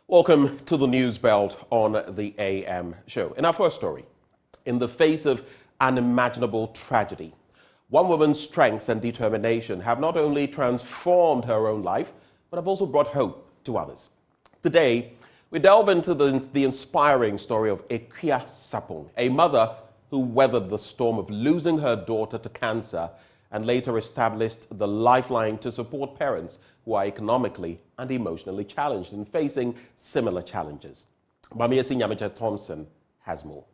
Welcome to the News Belt on the AM show. In our first story, in the face of unimaginable tragedy, one woman's strength and determination have not only transformed her own life, but have also brought hope to others. Today, we delve into the inspiring story of Akakpo, a mother who weathered the storm of losing her daughter to cancer and later established the lifeline to support parents who are economically and emotionally challenged and facing similar challenges. Mamiesi Nyamacha Thompson has more.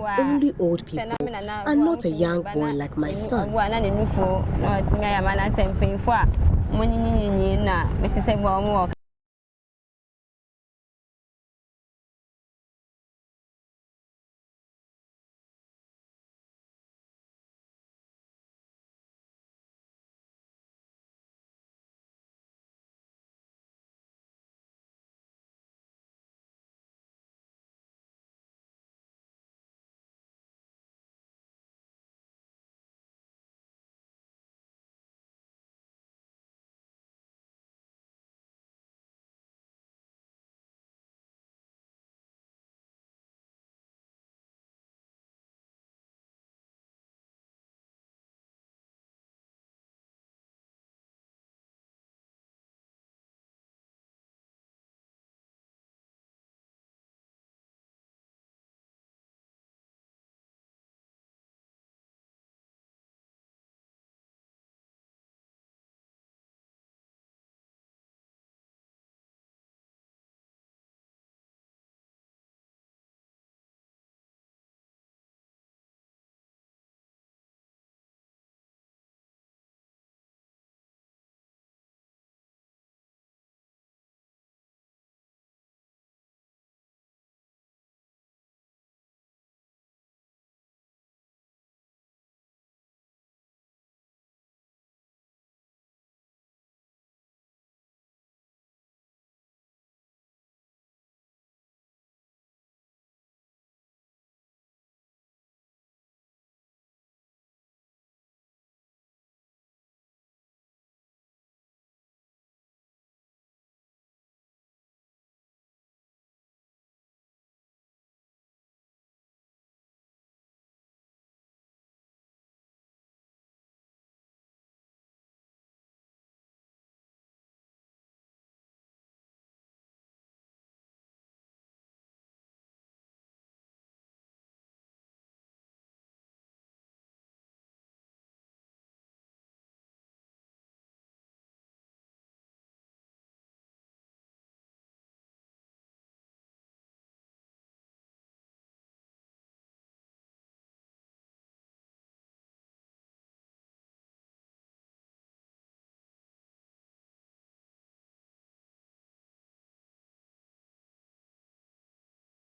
Only old people and not a young boy like my son.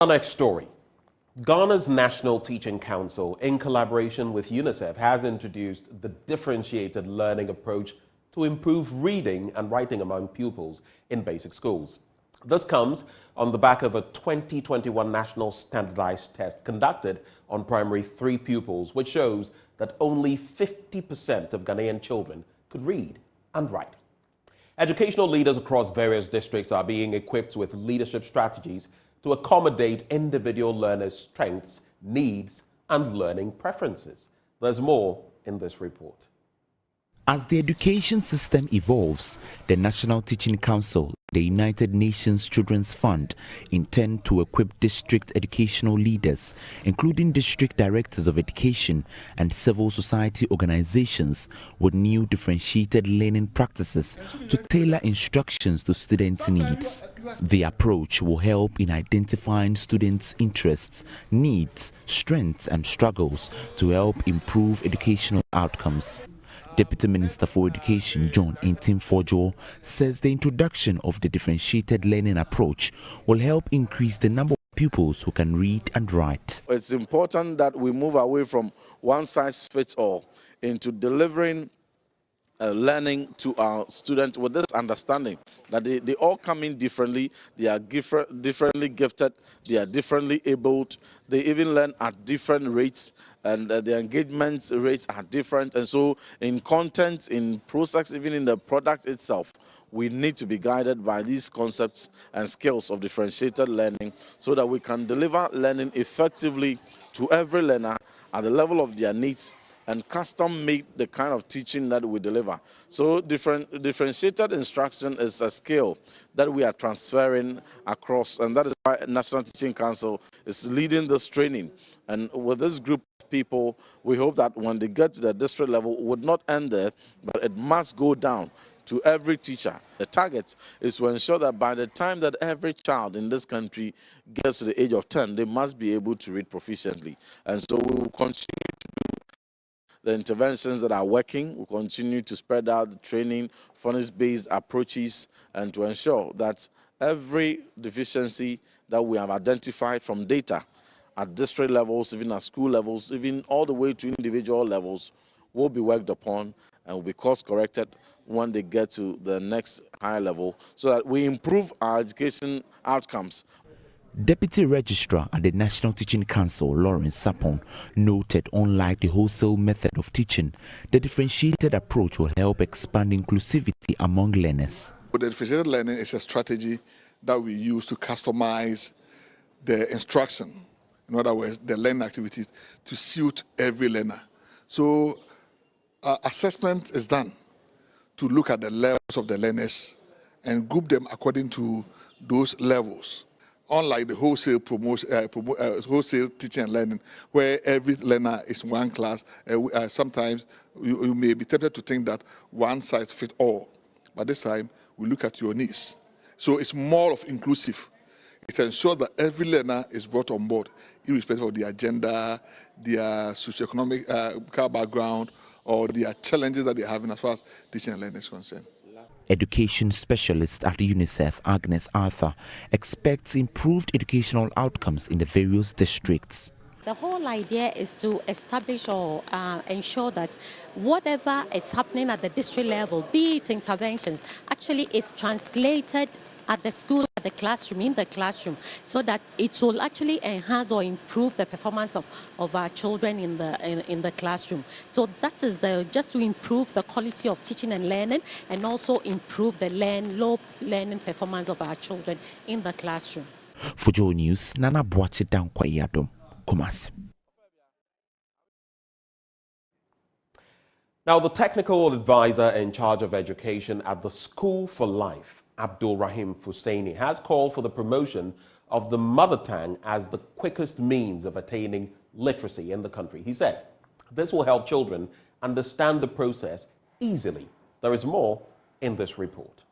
Our next story. Ghana's National Teaching Council, in collaboration with UNICEF, has introduced the differentiated learning approach to improve reading and writing among pupils in basic schools. This comes on the back of a 2021 national standardized test conducted on primary 3 pupils, which shows that only 50% of Ghanaian children could read and write. Educational leaders across various districts are being equipped with leadership strategies to accommodate individual learners' strengths, needs, and learning preferences. There's more in this report. As the education system evolves, the National Teaching Council, the United Nations Children's Fund, intend to equip district educational leaders, including district directors of education and civil society organizations, with new differentiated learning practices to tailor instructions to students' needs. The approach will help in identifying students' interests, needs, strengths, and struggles to help improve educational outcomes. Deputy Minister for Education John Forjo says the introduction of the differentiated learning approach will help increase the number of pupils who can read and write. It's important that we move away from one size fits all into delivering learning to our students with this understanding that they all come in differently, they are differently gifted, they are differently abled, they even learn at different rates, and the engagement rates are different. And so in content, in process, even in the product itself, we need to be guided by these concepts and skills of differentiated learning so that we can deliver learning effectively to every learner at the level of their needs and custom-made the kind of teaching that we deliver. So differentiated instruction is a skill that we are transferring across, and that is why National Teaching Council is leading this training. And with this group of people, we hope that when they get to the district level, it would not end there, but it must go down to every teacher. The target is to ensure that by the time that every child in this country gets to the age of 10, they must be able to read proficiently. And so we will continue to do the interventions that are working. We'll continue to spread out the training, phonics-based approaches, and to ensure that every deficiency that we have identified from data at district levels, even at school levels, even all the way to individual levels, will be worked upon and will be course-corrected when they get to the next higher level so that we improve our education outcomes. Deputy Registrar at the National Teaching Council, Lawrence Sapon, noted unlike the wholesale method of teaching, the differentiated approach will help expand inclusivity among learners. The differentiated learning is a strategy that we use to customize the instruction, in other words, the learning activities, to suit every learner. So assessment is done to look at the levels of the learners and group them according to those levels. Unlike the wholesale teaching and learning, where every learner is one class, sometimes you may be tempted to think that one size fits all. But this time, we look at your needs. So it's more of inclusive. It ensures that every learner is brought on board, irrespective of their gender, their socioeconomic background, or their challenges that they're having as far as teaching and learning is concerned. Education specialist at UNICEF, Agnes Arthur, expects improved educational outcomes in the various districts. The whole idea is to establish or ensure that whatever is happening at the district level, be it interventions, actually is translated at the school, at the classroom, in the classroom, so that it will actually enhance or improve the performance of our children in the classroom. So that is just to improve the quality of teaching and learning, and also improve the low learning performance of our children in the classroom. For JoyNews, Nana Boache Dankwayadom, Kumasi. Now, the technical advisor in charge of education at the School for Life, Abdul Rahim Fusaini, has called for the promotion of the mother tongue as the quickest means of attaining literacy in the country. He says this will help children understand the process easily. There is more in this report.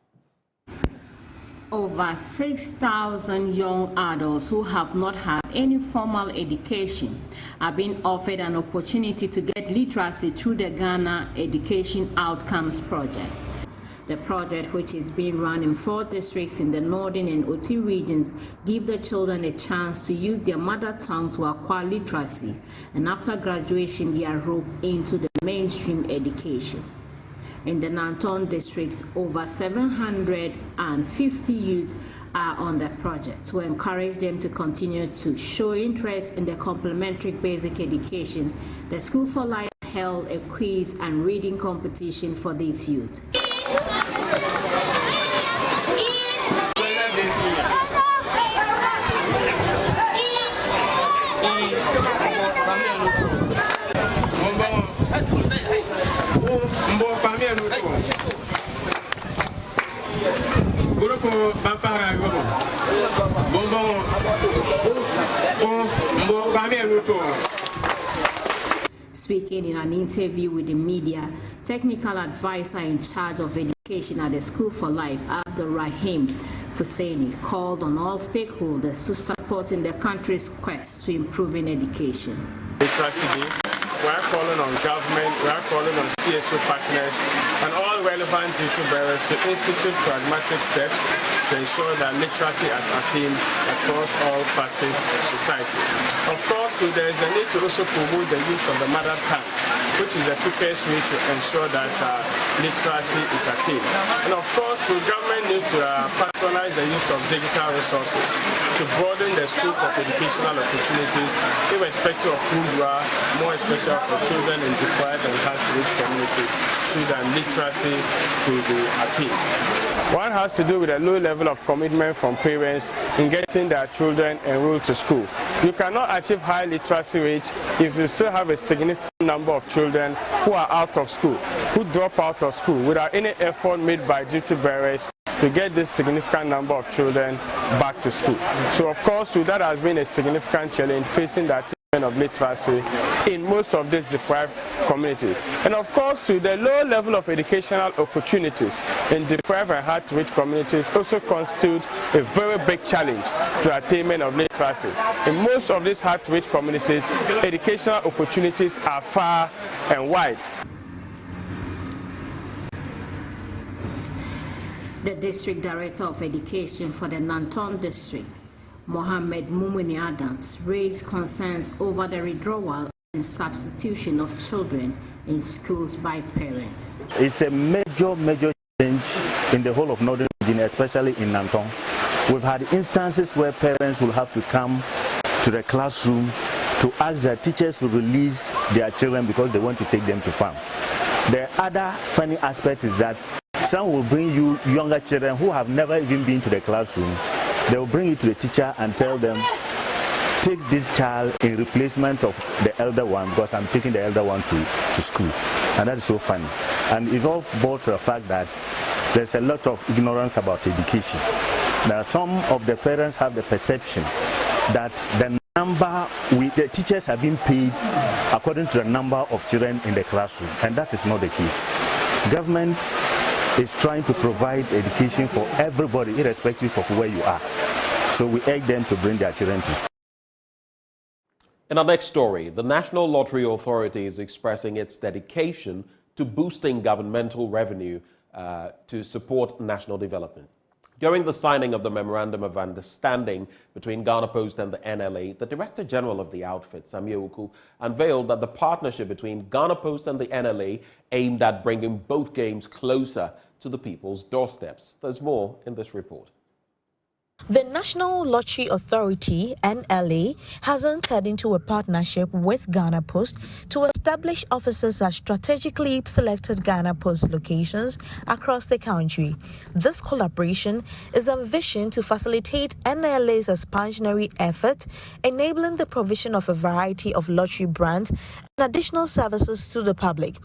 Over 6,000 young adults who have not had any formal education are being offered an opportunity to get literacy through the Ghana Education Outcomes Project. The project, which is being run in 4 districts in the northern and Oti regions, give the children a chance to use their mother tongue to acquire literacy, and after graduation, they are roped into the mainstream education. In the Nanton district, over 750 youth are on the project to encourage them to continue to show interest in the complementary basic education. The School for Life held a quiz and reading competition for these youth. Speaking in an interview with the media, technical advisor in charge of education at the School for Life, Abdul Rahim Fuseni, called on all stakeholders to support in the country's quest to improving education. We're calling on government, we're calling on CSO partners and all relevant duty bearers to institute pragmatic steps to ensure that literacy is attained across all facets of society. Of course, there is a need to also promote the use of the mother tongue, which is the quickest way to ensure that literacy is attained. And of course, the government needs to patronize the use of digital resources to broaden the scope of educational opportunities, irrespective of who you are, more especially for children in deprived and hard-to-reach communities, so that literacy could be attained. One has to do with a low level of commitment from parents in getting their children enrolled to school. You cannot achieve high literacy rates if you still have a significant number of children who are out of school, who drop out of school without any effort made by duty bearers to get this significant number of children back to school. So of course, that has been a significant challenge facing that of literacy in most of these deprived communities. And of course, to the low level of educational opportunities in deprived and hard-to-reach communities also constitute a very big challenge to attainment of literacy. In most of these hard-to-reach communities, educational opportunities are far and wide. The District Director of Education for the Nanton District, Mohammed Mumuni Adams, raised concerns over the withdrawal and substitution of children in schools by parents. It's a major change in the whole of Northern Virginia, especially in Nanton. We've had instances where parents will have to come to the classroom to ask their teachers to release their children because they want to take them to farm. The other funny aspect is that some will bring you younger children who have never even been to the classroom. They will bring it to the teacher and tell them, take this child in replacement of the elder one because I'm taking the elder one to school. And that is so funny. And it's all brought to the fact that there's a lot of ignorance about education. Now, some of the parents have the perception that the teachers have been paid according to the number of children in the classroom. And that is not the case. Government is trying to provide education for everybody, irrespective of where you are. So we urge them to bring their children to school. In our next story, the National Lottery Authority is expressing its dedication to boosting governmental revenue to support national development. During the signing of the Memorandum of Understanding between Ghana Post and the NLA, the Director General of the outfit, Samia Uku, unveiled that the partnership between Ghana Post and the NLA aimed at bringing both games closer to the people's doorsteps. There's more in this report. The National Lottery Authority, NLA, has entered into a partnership with Ghana Post to establish offices at strategically selected Ghana Post locations across the country. This collaboration is envisioned to facilitate NLA's expansionary effort, enabling the provision of a variety of lottery brands and additional services to the public.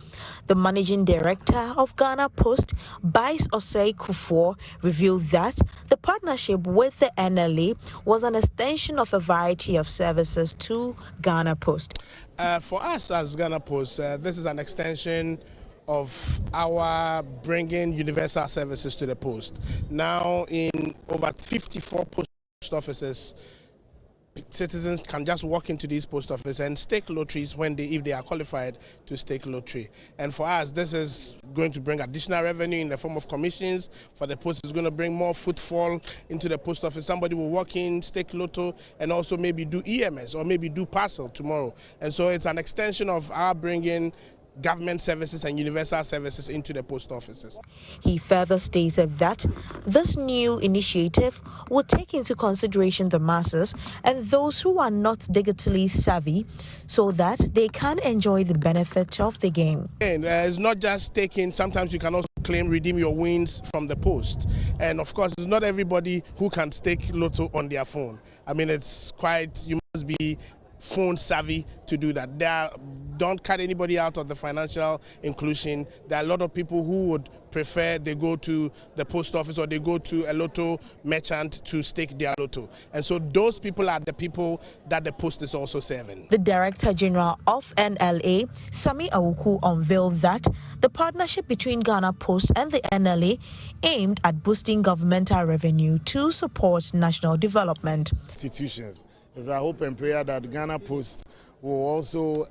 The Managing Director of Ghana Post, Bice Osei Kufuor, revealed that the partnership with the NLA was an extension of a variety of services to Ghana Post. For us as Ghana Post, this is an extension of our bringing universal services to the post. Now in over 54 post offices citizens can just walk into these post offices and stake lotteries if they are qualified to stake lottery. And for us, this is going to bring additional revenue in the form of commissions. For the post, it's going to bring more footfall into the post office. Somebody will walk in, stake lotto, and also maybe do EMS or maybe do parcel tomorrow. And so it's an extension of our bringing government services and universal services into the post offices. He further stated that this new initiative will take into consideration the masses and those who are not digitally savvy so that they can enjoy the benefit of the game. And it's not just taking, sometimes you can also redeem your wins from the post. And of course, it's not everybody who can stake lotto on their phone. I mean, you must be phone savvy to do that. Don't cut anybody out of the financial inclusion. There are a lot of people who would prefer they go to the post office or they go to a lotto merchant to stake their lotto. And so those people are the people that the post is also serving. The Director General of NLA, Sami Awuku, unveiled that the partnership between Ghana Post and the NLA aimed at boosting governmental revenue to support national development. Institutions. It's our hope and prayer that Ghana Post will also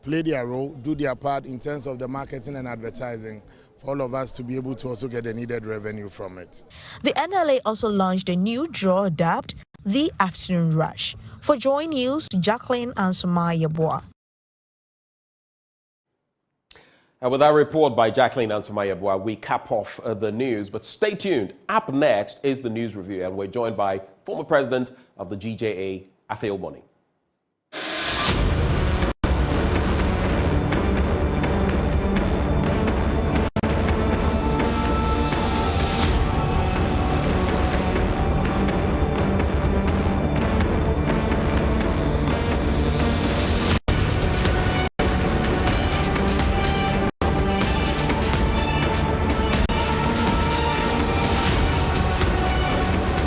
play their role, do their part in terms of the marketing and advertising for all of us to be able to also get the needed revenue from it. The NLA also launched a new draw dubbed the Afternoon Rush. For Joy News, Jacqueline Ansumaya-Boa. And with our report by Jacqueline Ansumaya-Boa, we cap off the news. But stay tuned. Up next is the news review, and we're joined by former president of the GJA, Atheo Boni.